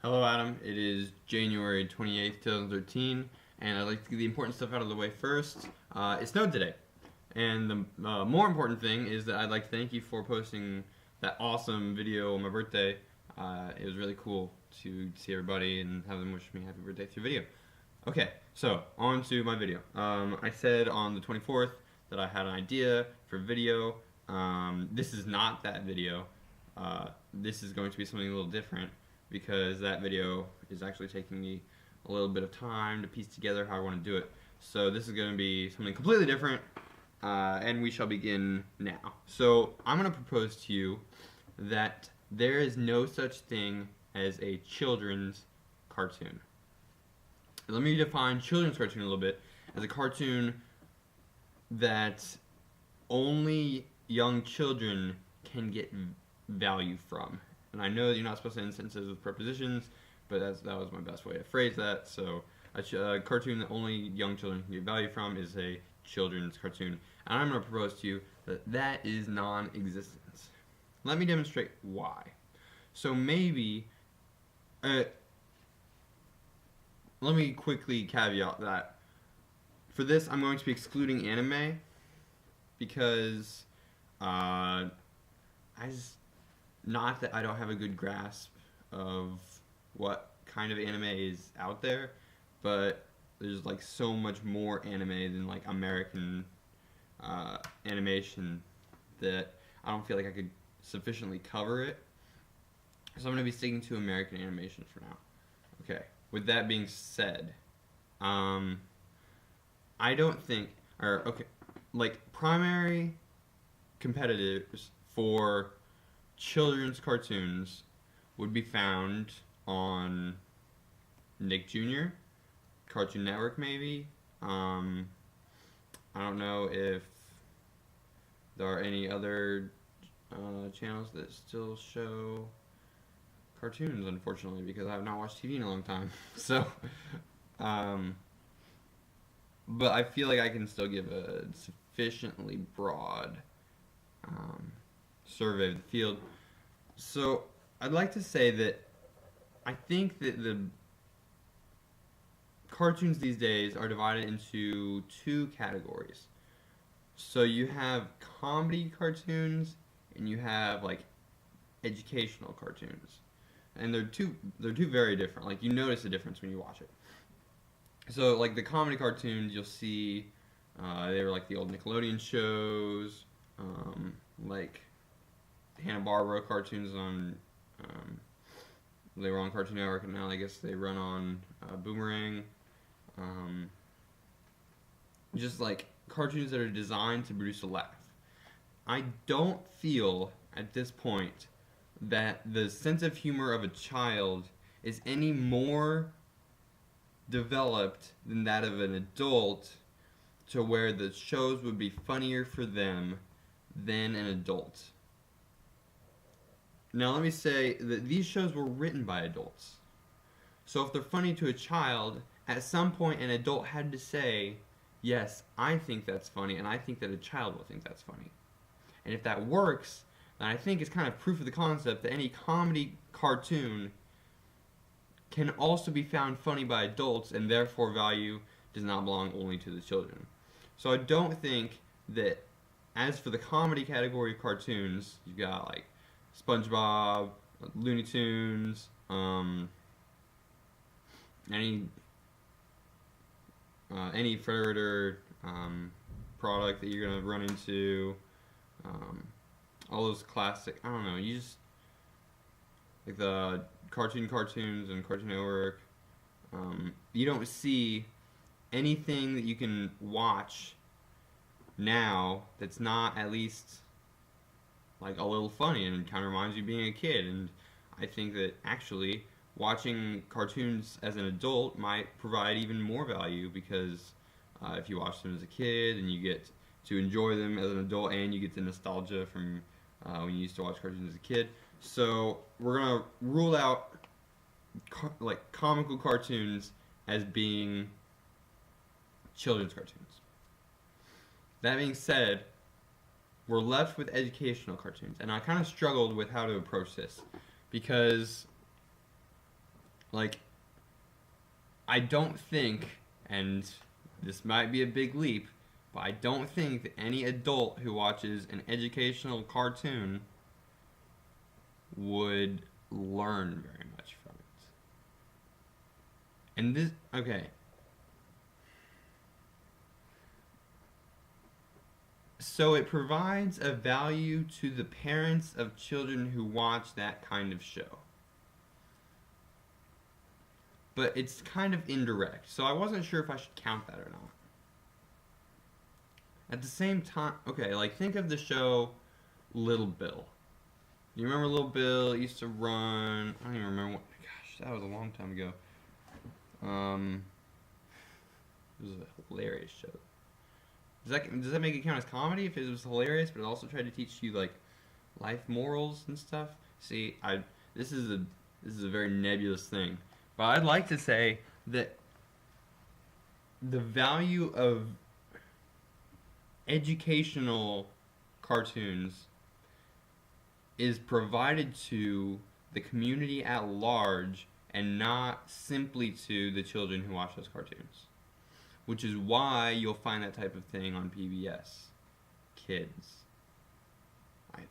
Hello, Adam. It is January 28th, 2013, and I'd like to get the important stuff out of the way first. It snowed today, and the more important thing is that I'd like to thank you for posting that awesome video on my birthday. It was really cool to see everybody and have them wish me happy birthday through video. Okay, so on to my video. I said on the 24th that I had an idea for video. This is not that video. This is going to be something a little different because that video is actually taking me a little bit of time to piece together how I want to do it. So this is going to be something completely different, and we shall begin now. So I'm going to propose to you that there is no such thing as a children's cartoon. Let me define children's cartoon a little bit as a cartoon that only young children can get value from. And I know that you're not supposed to end sentences with prepositions, but that was my best way to phrase that. So a cartoon that only young children can get value from is a children's cartoon. And I'm going to propose to you that that is non-existent. Let me demonstrate why. So maybe, let me quickly caveat that for this I'm going to be excluding anime because not that I don't have a good grasp of what kind of anime is out there, but there's like so much more anime than like American animation that I don't feel like I could sufficiently cover it. So I'm going to be sticking to American animation for now. Okay, with that being said, I don't think, like primary competitors for children's cartoons would be found on Nick Jr., Cartoon Network maybe. I don't know if there are any other channels that still show cartoons, unfortunately, because I have not watched TV in a long time. So, but I feel like I can still give a sufficiently broad survey of the field. So I'd like to say that I think that the cartoons these days are divided into two categories. So you have comedy cartoons and you have like educational cartoons. And they're two very different. Like you notice the difference when you watch it. So like the comedy cartoons you'll see they were like the old Nickelodeon shows, like Hanna-Barbera cartoons on they were on Cartoon Network and now I guess they run on Boomerang. Just like cartoons that are designed to produce a laugh. I don't feel at this point that the sense of humor of a child is any more developed than that of an adult, to where the shows would be funnier for them than an adult. Now let me say that these shows were written by adults. So if they're funny to a child, at some point an adult had to say, yes, I think that's funny, and I think that a child will think that's funny. And if that works, then I think it's kind of proof of the concept that any comedy cartoon can also be found funny by adults, and therefore value does not belong only to the children. So I don't think that, as for the comedy category of cartoons, you've got like SpongeBob, Looney Tunes, any Predator product that you're gonna run into, all those classic. I don't know. You just like the cartoons and Cartoon Network. You don't see anything that you can watch now that's not at least like a little funny and kind of reminds you of being a kid. And I think that actually watching cartoons as an adult might provide even more value because if you watch them as a kid and you get to enjoy them as an adult and you get the nostalgia from when you used to watch cartoons as a kid. So we're gonna rule out like comical cartoons as being children's cartoons. That being said, we're left with educational cartoons, and I kind of struggled with how to approach this because Like, I don't think, and this might be a big leap, but I don't think that any adult who watches an educational cartoon would learn very much from it. And this, okay. So it provides a value to the parents of children who watch that kind of show. But it's kind of indirect, so I wasn't sure if I should count that or not. At the same time, okay, like think of the show Little Bill. You remember Little Bill? It used to run. I don't even remember what. Gosh, that was a long time ago. It was a hilarious show. Does that make it count as comedy if it was hilarious, but it also tried to teach you like life morals and stuff? See, this is a very nebulous thing, but I'd like to say that the value of educational cartoons is provided to the community at large and not simply to the children who watch those cartoons. Which is why you'll find that type of thing on PBS Kids. I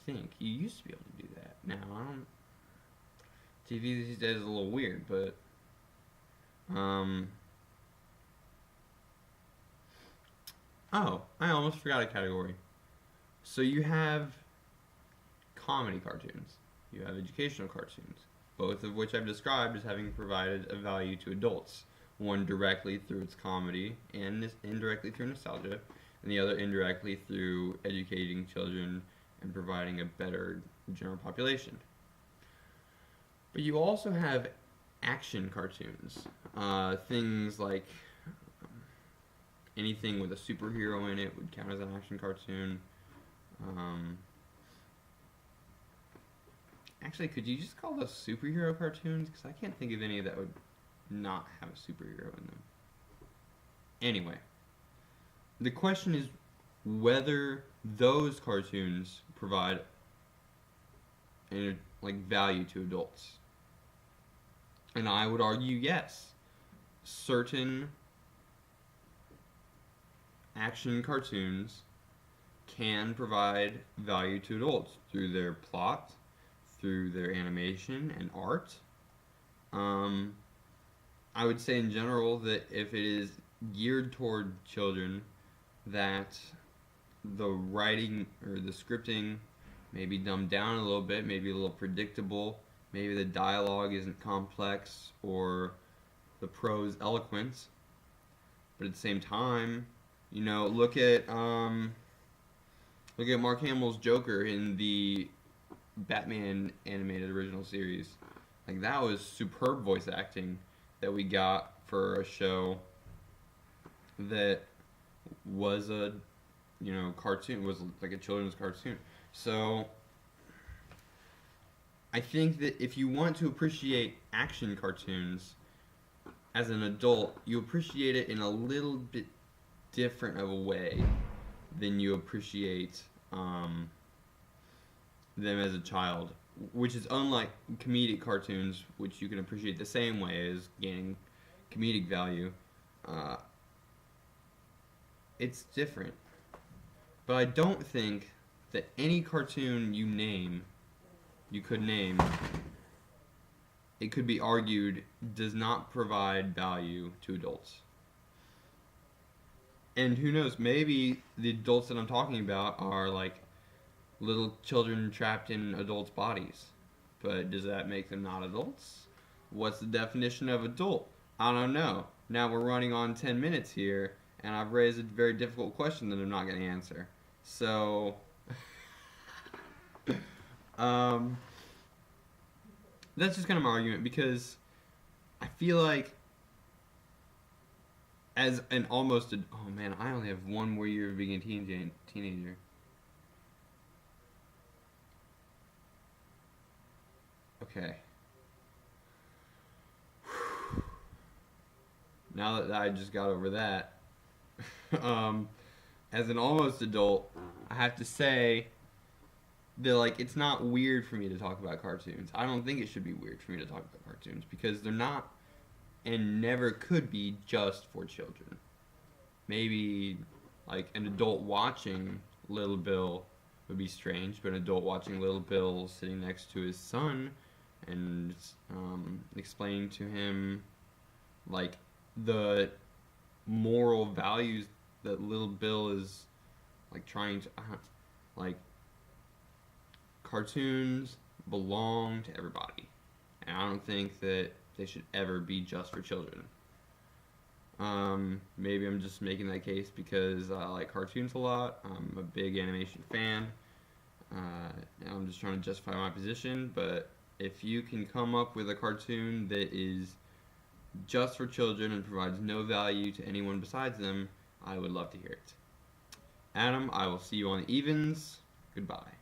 think you used to be able to do that. Now I don't. TV these days is a little weird, but oh, I almost forgot a category. So you have comedy cartoons. You have educational cartoons, both of which I've described as having provided a value to adults. One directly through its comedy and indirectly through nostalgia, and the other indirectly through educating children and providing a better general population. But you also have action cartoons. Things like anything with a superhero in it would count as an action cartoon. Actually, could you just call those superhero cartoons? Because I can't think of any that would not have a superhero in them. Anyway, the question is whether those cartoons provide value to adults. And I would argue yes. Certain action cartoons can provide value to adults through their plot, through their animation and art. I would say in general that if it is geared toward children, that the writing or the scripting may be dumbed down a little bit, maybe a little predictable, maybe the dialogue isn't complex or the prose eloquent. But at the same time, look at Mark Hamill's Joker in the Batman animated original series. Like, that was superb voice acting that we got for a show that was a cartoon, was like a children's cartoon. So I think that if you want to appreciate action cartoons as an adult, you appreciate it in a little bit different of a way than you appreciate them as a child, which is unlike comedic cartoons, which you can appreciate the same way as gaining comedic value. It's different. But I don't think that any cartoon you could name, it could be argued, does not provide value to adults. And who knows, maybe the adults that I'm talking about are like little children trapped in adults' bodies. But does that make them not adults? What's the definition of adult? I don't know. Now we're running on 10 minutes here, and I've raised a very difficult question that I'm not going to answer. So, that's just kind of my argument, because I feel like as an almost, oh man, I only have one more year of being a teenager. Okay. Now that I just got over that, as an almost adult, I have to say it's not weird for me to talk about cartoons. I don't think it should be weird for me to talk about cartoons because they're not and never could be just for children. Maybe like an adult watching Little Bill would be strange, but an adult watching Little Bill sitting next to his son and explaining to him like the moral values that Little Bill is like trying to like cartoons belong to everybody, and I don't think that they should ever be just for children. Maybe I'm just making that case because I like cartoons a lot. I'm a big animation fan. And I'm just trying to justify my position, but if you can come up with a cartoon that is just for children and provides no value to anyone besides them, I would love to hear it. Adam, I will see you on the evens. Goodbye.